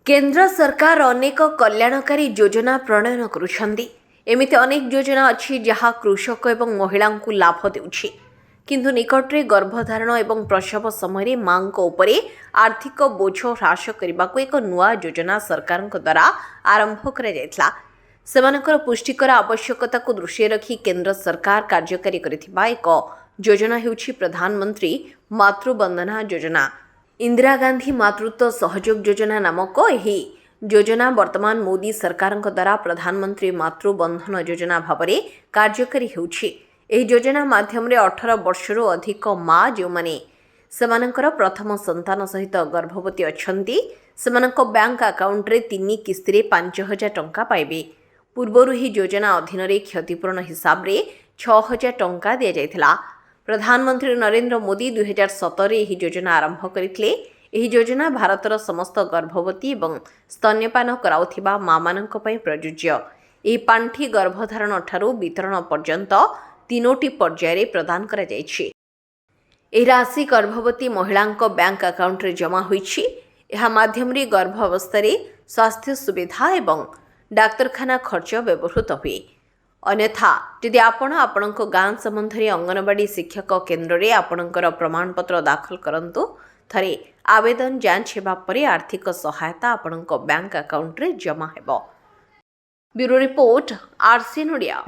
केंद्र सरकार अनेक कल्याणकारी योजना प्रणयन करुछंती। एमिति अनेक योजना अच्छी जहाँ कृषक एवं महिला को लाभ देउछि। किंतु निकटरे गर्भधारण एवं प्रसव समय माँ उपरे आर्थिक बोझ ह्रास करने को एक नुआ योजना सरकार द्वारा आरंभ करा सेमानकर पुष्टिकर आवश्यकता को दृष्टि रखी केंद्र सरकार कार्यकारी करिथिबा एक योजना हेउछि प्रधानमंत्री मातृवंदना योजना। इंदिरा गांधी मातृत्व सहयोग योजना नामक यही योजना वर्तमान मोदी सरकार द्वारा प्रधानमंत्री मातृबंधन योजना भाव में कार्यकारी होउछि। एही योजना माध्यम 18 वर्षरू अधिक माँ जो माने सेमानकर प्रथम संतान सहित गर्भवती अछंती सेमानक बैंक अकाउंट रे 3 किस्ती 5,000 टंका पाइबे। पूर्वरु ही योजना अधीन रे क्षतिपूरण हिसाब रे 6,000 टंका दिया जायथिला। प्रधानमंत्री नरेंद्र मोदी 2017 यह योजना आरंभ करथिले। एही योजना भारतर समस्त गर्भवती एवं स्तन्यपान कराउथिबा माँ मानक पई प्रयोज्य। एही पांठी गर्भधारण ठारू वितरण पर्यंत 3टी पर्याय प्रदान करा जायछि। एही राशि गर्भवती महिलांक बैंक अकाउंट रे जमा होईछि। एहा माध्यम रे गर्भ अवस्था रे स्वास्थ्य सुविधा एवं डाक्तरखाना खर्च व्यवहृत हुए। अन्यथा यदि आपणक गाँ संबंध में अंगनवाड़ी शिक्षक केन्द्र में आपणकर प्रमाणपत्र दाखल करंतु थरे आवेदन जांच हेबा परे आर्थिक सहायता आपणक बैंक अकाउंट रे जमा हेबो। Bureau report RCN Odia.